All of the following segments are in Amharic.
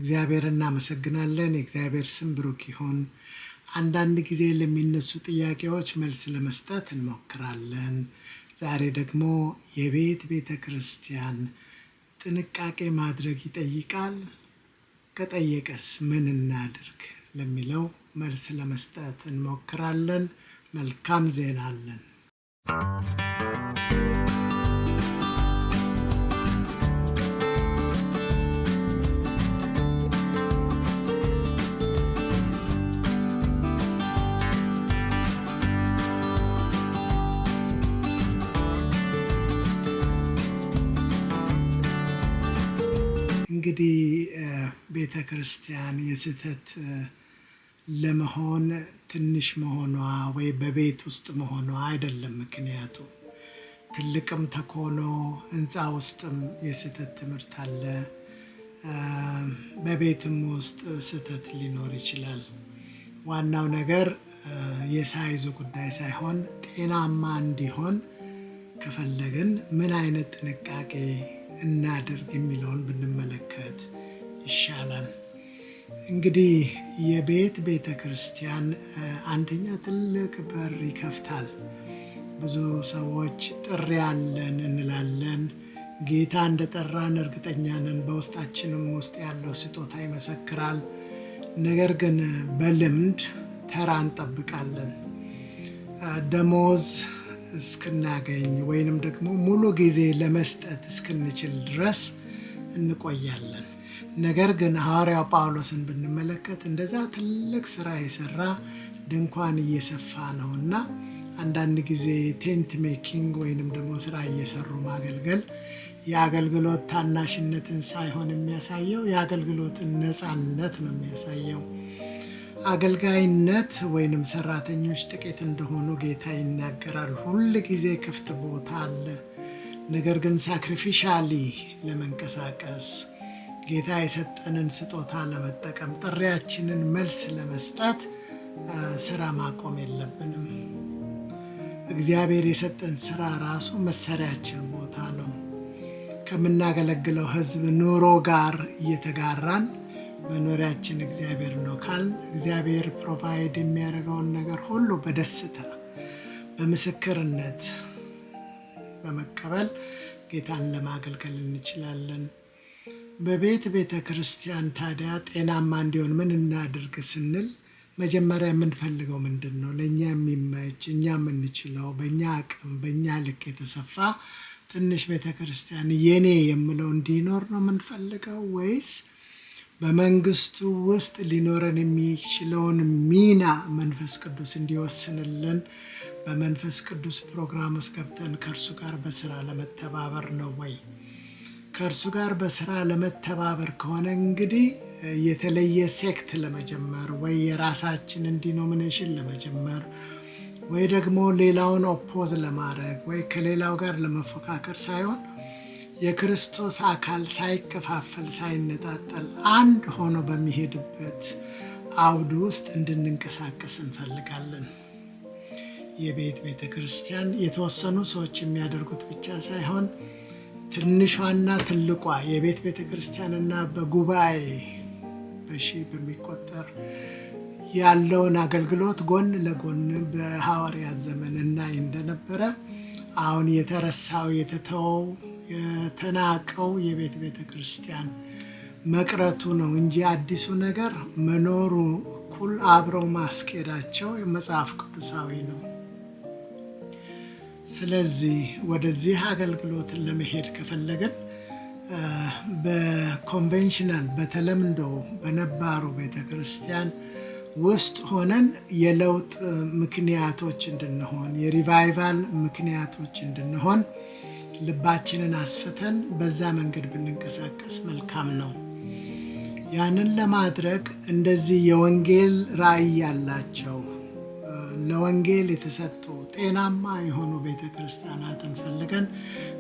እግዚአብሔር እናመሰግናለን። የእግዚአብሔር ስም ብሩክ ይሁን። አንዳንድ ጊዜ ለሚነሱ ጥያቄዎች መልስ ለመስጠት እንሞክራለን። ዛሬ ደግሞ ቤተ ክርስቲያን ጥንቃቄ ማድረግ ይጠይቃል? ከጠየቀስ ምን እናድርግ ለሚለው መልስ ለመስጠት እንሞክራለን። መልካም ዜና አለን። እንግዲህ ቤተ ክርስቲያን የስህተት ለመሆን ትንሽ መሆኗ ወይ በቤት ውስጥ መሆኗ አይደለም ምክንያቱ። ትልቅም ተኮኖ ህንፃ ውስጥም የስህተት ትምህርት አለ። በቤትም ውስጥ ስህተት ሊኖር ይችላል። ዋናው ነገር የሳይዙ ጉዳይ ሳይሆን ጤናማ እንዲሆን ከፈለግን ምን አይነት ጥንቃቄ እናድርግ የሚለውን ብንመለከት ይሻላል። እንግዲህ ቤተ ክርስቲያን አንደኛ ትልቅ በር ይከፍታል። ብዙ ሰዎች ጥሪ አለን እንላለን። ጌታ እንደጠራን እርግጠኛ ነን። በውስጣችንም ውስጥ ያለው ስጦታ ይመሰክራል። ነገር ግን በልምድ ተራ እንጠብቃለን። ደሞዝ እስክናገኝ ወይንም ደግሞ ሙሉ ጊዜ ለመስጠት እስክንችል ድረስ እንቆያለን። ነገር ግን ሐዋርያው ጳውሎስን ብንመለከት እንደዛ ትልቅ ስራ የሰራ ድንኳን እየሰፋ ነውና አንዳንድ ጊዜ ቴንት ሜኪንግ ወይንም ደግሞ ስራ እየሰሩ ማገልገል የአገልግሎት ታናሽነትን ሳይሆን የሚያሳየው የአገልግሎትን ነፃነት ነው የሚያሳየው። አገልጋይነት ወይንም ሰራተኞች ጥቂት እንደሆኑ ጌታ ይናገራል። ሁል ጊዜ ክፍት ቦታ አለ። ነገር ግን ሳክሪፊሻሊ ለመንቀሳቀስ ጌታ የሰጠንን ስጦታ ለመጠቀም ጥሪያችንን መልስ ለመስጠት ስራ ማቆም የለብንም። እግዚአብሔር የሰጠን ስራ ራሱ መሰሪያችን ቦታ ነው። ከምናገለግለው ህዝብ ኑሮ ጋር እየተጋራን መኖሪያችን እግዚአብሔር ነው ካል እግዚአብሔር ፕሮቫይድ የሚያደርገውን ነገር ሁሉ በደስታ በምስክርነት በመቀበል ጌታን ለማገልገል እንችላለን። ቤተ ክርስቲያን ታዲያ ጤናማ እንዲሆን ምን እናድርግ ስንል መጀመሪያ የምንፈልገው ምንድን ነው? ለእኛ የሚመች እኛ የምንችለው በእኛ አቅም በእኛ ልክ የተሰፋ ትንሽ ቤተ ክርስቲያን የኔ የምለው እንዲኖር ነው የምንፈልገው ወይስ በመንግስቱ ውስጥ ሊኖረን የሚችለውን ሚና መንፈስ ቅዱስ እንዲወስንልን በመንፈስ ቅዱስ ፕሮግራም ውስጥ ገብተን ከእርሱ ጋር በስራ ለመተባበር ነው ወይ? ከእርሱ ጋር በስራ ለመተባበር ከሆነ እንግዲህ የተለየ ሴክት ለመጀመር ወይ የራሳችንን ዲኖሚኔሽን ለመጀመር ወይ ደግሞ ሌላውን ኦፖዝ ለማድረግ ወይ ከሌላው ጋር ለመፎካከር ሳይሆን የክርስቶስ አካል ሳይከፋፈል ሳይነጣጠል አንድ ሆኖ በሚሄድበት አውድ ውስጥ እንድንንቀሳቀስ እንፈልጋለን። ቤተ ክርስቲያን የተወሰኑ ሰዎች የሚያደርጉት ብቻ ሳይሆን ትንሿና ትልቋ ቤተ ክርስቲያንና በጉባኤ በሺህ በሚቆጠር ያለውን አገልግሎት ጎን ለጎን በሐዋርያት ዘመን እናይ እንደነበረ አሁን የተረሳው የተተወው የተናቀው ቤተ ክርስቲያን መቅረቱ ነው እንጂ አዲሱ ነገር መኖሩ እኩል አብረው ማስኬዳቸው መጽሐፍ ቅዱሳዊ ነው። ስለዚህ ወደዚህ አገልግሎት ለመሄድ ከፈለግን በኮንቬንሽናል በተለምዶ በነባሩ ቤተ ክርስቲያን ውስጥ ሆነን የለውጥ ምክንያቶች እንድንሆን የሪቫይቫል ምክንያቶች እንድንሆን ልባችንን አስፍተን በዛ መንገድ ብንንቀሳቀስ መልካም ነው። ያንን ለማድረግ እንደዚህ የወንጌል ራዕይ ያላቸው ለወንጌል የተሰጡ ጤናማ የሆኑ ቤተ ክርስቲያናትን ፈልገን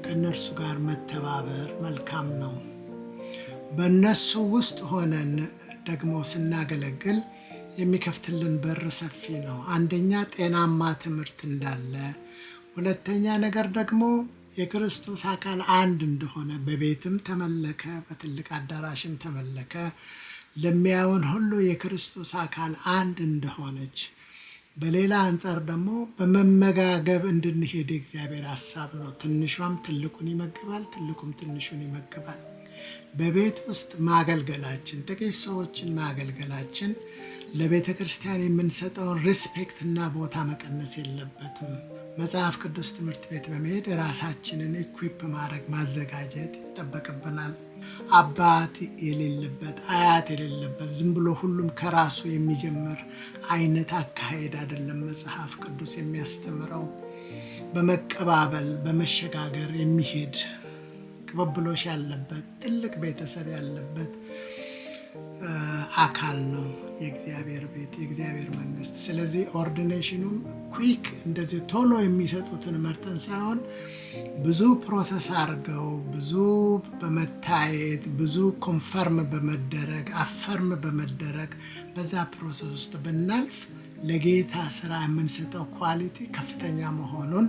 ከነርሱ ጋር መተባበር መልካም ነው። በእነሱ ውስጥ ሆነን ደግሞ ስናገለግል የሚከፍትልን በር ሰፊ ነው። አንደኛ ጤናማ ትምህርት እንዳለ፣ ሁለተኛ ነገር ደግሞ የክርስቶስ አካል አንድ እንደሆነ በቤትም ተመለከ፣ በትልቅ አዳራሽም ተመለከ፣ ለሚያዩን ሁሉ የክርስቶስ አካል አንድ እንደሆነች፣ በሌላ አንጻር ደግሞ በመመጋገብ እንድንሄድ የእግዚአብሔር ሐሳብ ነው። ትንሿም ትልቁን ይመግባል፣ ትልቁም ትንሹን ይመግባል። በቤት ውስጥ ማገልገላችን፣ ጥቂት ሰዎችን ማገልገላችን ለቤተ ክርስቲያን የምንሰጠውን ሪስፔክት እና ቦታ መቀነስ የለበትም። መጽሐፍ ቅዱስ ትምህርት ቤት በመሄድ ራሳችንን ኢኩዊፕ ማድረግ ማዘጋጀት ይጠበቅብናል። አባት የሌለበት አያት የሌለበት ዝም ብሎ ሁሉም ከራሱ የሚጀምር አይነት አካሄድ አይደለም መጽሐፍ ቅዱስ የሚያስተምረው። በመቀባበል በመሸጋገር የሚሄድ ቅብብሎሽ ያለበት ትልቅ ቤተሰብ ያለበት አካል ነው የእግዚአብሔር ቤት፣ የእግዚአብሔር መንግስት። ስለዚህ ኦርዲኔሽኑም ኩዊክ እንደዚህ ቶሎ የሚሰጡትን መርጠን ሳይሆን ብዙ ፕሮሰስ አድርገው ብዙ በመታየት ብዙ ኮንፈርም በመደረግ አፈርም በመደረግ በዛ ፕሮሰስ ውስጥ ብናልፍ ለጌታ ስራ የምንሰጠው ኳሊቲ ከፍተኛ መሆኑን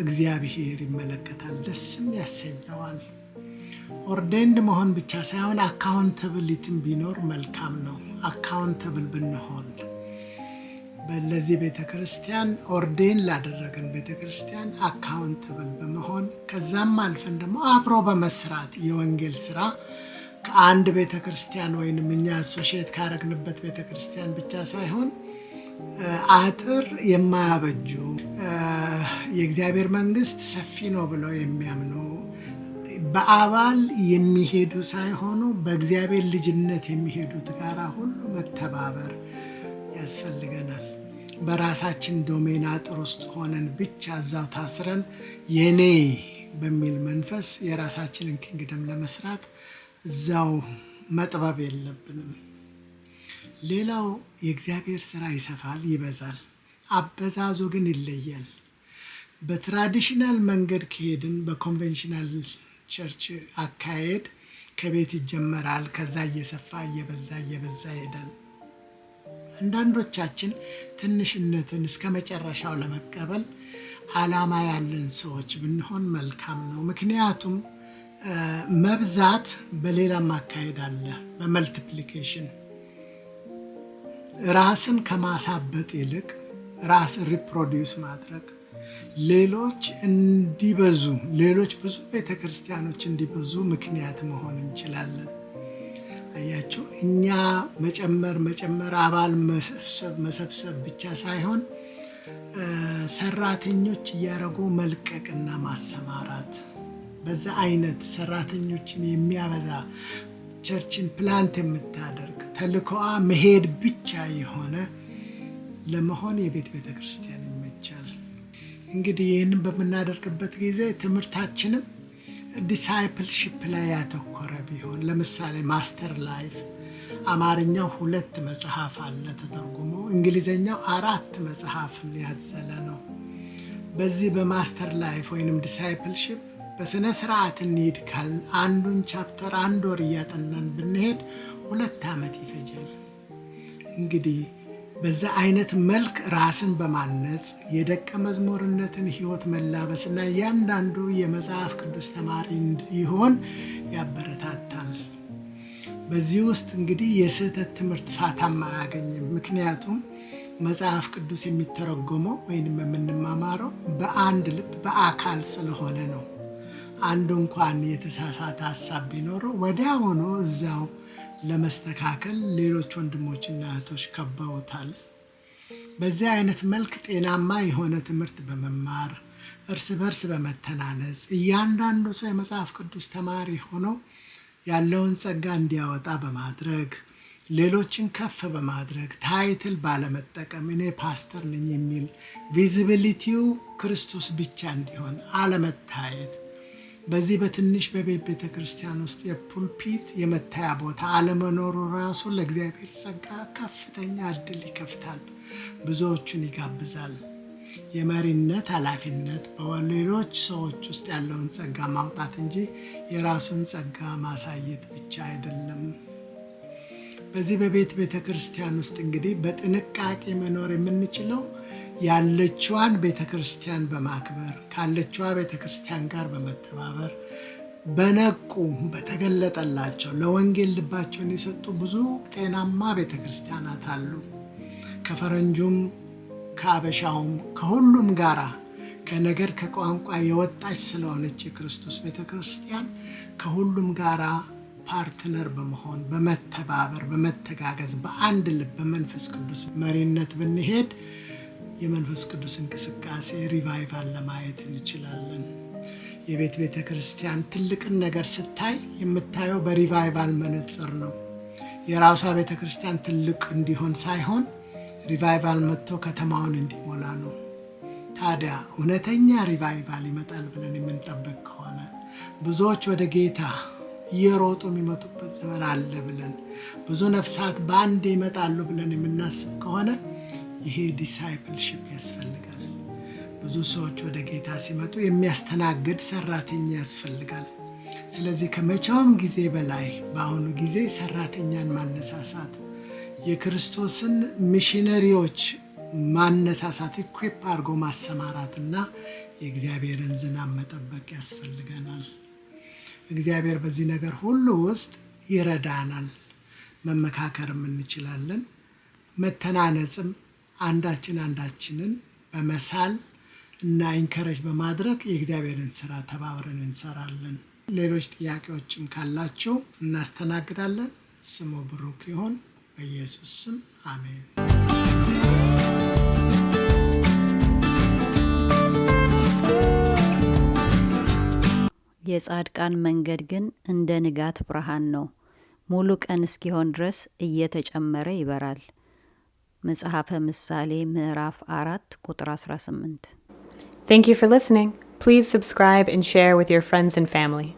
እግዚአብሔር ይመለከታል፣ ደስም ያሰኘዋል። ኦርዴንድ መሆን ብቻ ሳይሆን አካውንታብሊቲም ቢኖር መልካም ነው። አካውንታብል ብንሆን ለዚህ ቤተክርስቲያን ኦርዴን ላደረገን ቤተክርስቲያን አካውንታብል በመሆን ከዛም አልፈን ደግሞ አብሮ በመስራት የወንጌል ስራ ከአንድ ቤተክርስቲያን ወይንም እኛ አሶሺየት ካረግንበት ቤተክርስቲያን ብቻ ሳይሆን አጥር የማያበጁ የእግዚአብሔር መንግስት ሰፊ ነው ብለው የሚያምኑ በአባል የሚሄዱ ሳይሆኑ በእግዚአብሔር ልጅነት የሚሄዱት ጋራ ሁሉ መተባበር ያስፈልገናል። በራሳችን ዶሜን አጥር ውስጥ ሆነን ብቻ እዛው ታስረን የኔ በሚል መንፈስ የራሳችንን ኪንግደም ለመስራት እዛው መጥበብ የለብንም። ሌላው የእግዚአብሔር ስራ ይሰፋል፣ ይበዛል። አበዛዙ ግን ይለያል። በትራዲሽናል መንገድ ከሄድን በኮንቬንሽናል ቸርች አካሄድ ከቤት ይጀመራል፣ ከዛ እየሰፋ እየበዛ ይሄዳል። አንዳንዶቻችን ትንሽነትን እስከ መጨረሻው ለመቀበል ዓላማ ያለን ሰዎች ብንሆን መልካም ነው። ምክንያቱም መብዛት በሌላም አካሄድ አለ። በመልቲፕሊኬሽን ራስን ከማሳበጥ ይልቅ ራስን ሪፕሮዲውስ ማድረግ፣ ሌሎች እንዲበዙ፣ ሌሎች ብዙ ቤተክርስቲያኖች እንዲበዙ ምክንያት መሆን እንችላለን። አያችሁ፣ እኛ መጨመር አባል መሰብሰብ ብቻ ሳይሆን ሰራተኞች እያደረጉ መልቀቅና ማሰማራት፣ በዛ አይነት ሰራተኞችን የሚያበዛ ቸርችን ፕላንት የምታደርግ ተልኮዋ መሄድ ብቻ የሆነ ለመሆን ቤተክርስቲያን ይመቻል። እንግዲህ ይህንን በምናደርግበት ጊዜ ትምህርታችንም ዲሳይፕልሺፕ ላይ ያተኮረ ቢሆን፣ ለምሳሌ ማስተር ላይፍ አማርኛው 2 መጽሐፍ አለ ተተርጉሞ፣ እንግሊዘኛው 4 መጽሐፍን ያዘለ ነው። በዚህ በማስተር ላይፍ ወይንም ዲሳይፕልሺፕ በስነ ስርዓት እንሂድ ካልን አንዱን ቻፕተር 1 ወር እያጠናን ብንሄድ 2 ዓመት ይፈጃል። እንግዲህ በዛ አይነት መልክ ራስን በማነጽ የደቀ መዝሙርነትን ህይወት መላበስና እያንዳንዱ የመጽሐፍ ቅዱስ ተማሪ እንዲሆን ያበረታታል። በዚህ ውስጥ እንግዲህ የስህተት ትምህርት ፋታም አያገኝም። ምክንያቱም መጽሐፍ ቅዱስ የሚተረጎመው ወይንም የምንማማረው በአንድ ልብ በአካል ስለሆነ ነው። አንዱ እንኳን የተሳሳተ ሐሳብ ቢኖረው ወዲያውኑ እዛው ለመስተካከል ሌሎች ወንድሞችና እህቶች ከበውታል። በዚህ አይነት መልክ ጤናማ የሆነ ትምህርት በመማር እርስ በርስ በመተናነጽ እያንዳንዱ ሰው የመጽሐፍ ቅዱስ ተማሪ ሆኖ ያለውን ጸጋ እንዲያወጣ በማድረግ ሌሎችን ከፍ በማድረግ ታይትል ባለመጠቀም እኔ ፓስተር ነኝ የሚል ቪዚቢሊቲው ክርስቶስ ብቻ እንዲሆን አለመታየት፣ በዚህ በትንሽ ቤተክርስቲያን ውስጥ የፑልፒት የመታያ ቦታ አለመኖሩ ራሱ ለእግዚአብሔር ጸጋ ከፍተኛ እድል ይከፍታል፣ ብዙዎቹን ይጋብዛል። የመሪነት ኃላፊነት በሌሎች ሰዎች ውስጥ ያለውን ጸጋ ማውጣት እንጂ የራሱን ጸጋ ማሳየት ብቻ አይደለም። በዚህ ቤተክርስቲያን ውስጥ እንግዲህ በጥንቃቄ መኖር የምንችለው ያለችዋን ቤተክርስቲያን በማክበር ካለችዋ ቤተክርስቲያን ጋር በመተባበር በነቁ በተገለጠላቸው ለወንጌል ልባቸውን የሰጡ ብዙ ጤናማ ቤተ ክርስቲያናት አሉ። ከፈረንጁም ከአበሻውም ከሁሉም ጋራ ከነገር ከቋንቋ የወጣች ስለሆነች የክርስቶስ ቤተ ክርስቲያን ከሁሉም ጋራ ፓርትነር በመሆን በመተባበር በመተጋገዝ በአንድ ልብ በመንፈስ ቅዱስ መሪነት ብንሄድ የመንፈስ ቅዱስ እንቅስቃሴ ሪቫይቫል ለማየት እንችላለን። የቤተ ክርስቲያን ትልቅን ነገር ስታይ የምታየው በሪቫይቫል መነጽር ነው። የራሷ ቤተ ክርስቲያን ትልቅ እንዲሆን ሳይሆን ሪቫይቫል መጥቶ ከተማውን እንዲሞላ ነው። ታዲያ እውነተኛ ሪቫይቫል ይመጣል ብለን የምንጠብቅ ከሆነ ብዙዎች ወደ ጌታ እየሮጡ የሚመጡበት ዘመን አለ ብለን ብዙ ነፍሳት በአንድ ይመጣሉ ብለን የምናስብ ከሆነ ይሄ ዲሳይፕልሺፕ ያስፈልጋል። ብዙ ሰዎች ወደ ጌታ ሲመጡ የሚያስተናግድ ሰራተኛ ያስፈልጋል። ስለዚህ ከመቼውም ጊዜ በላይ በአሁኑ ጊዜ ሰራተኛን ማነሳሳት፣ የክርስቶስን ሚሽነሪዎች ማነሳሳት፣ ኢኩዊፕ አድርጎ ማሰማራትና የእግዚአብሔርን ዝናብ መጠበቅ ያስፈልገናል። እግዚአብሔር በዚህ ነገር ሁሉ ውስጥ ይረዳናል። መመካከርም እንችላለን። መተናነጽም አንዳችን አንዳችንን በመሳል እና ኢንከሬጅ በማድረግ የእግዚአብሔርን ስራ ተባብረን እንሰራለን። ሌሎች ጥያቄዎችም ካላችሁ እናስተናግዳለን። ስሙ ብሩክ ይሁን። በኢየሱስ ስም አሜን። የጻድቃን መንገድ ግን እንደ ንጋት ብርሃን ነው፣ ሙሉ ቀን እስኪሆን ድረስ እየተጨመረ ይበራል። መጽሐፈ ምሳሌ ምዕራፍ 4 ቁጥር 18። Thank you for listening. Please subscribe and share with your friends and family.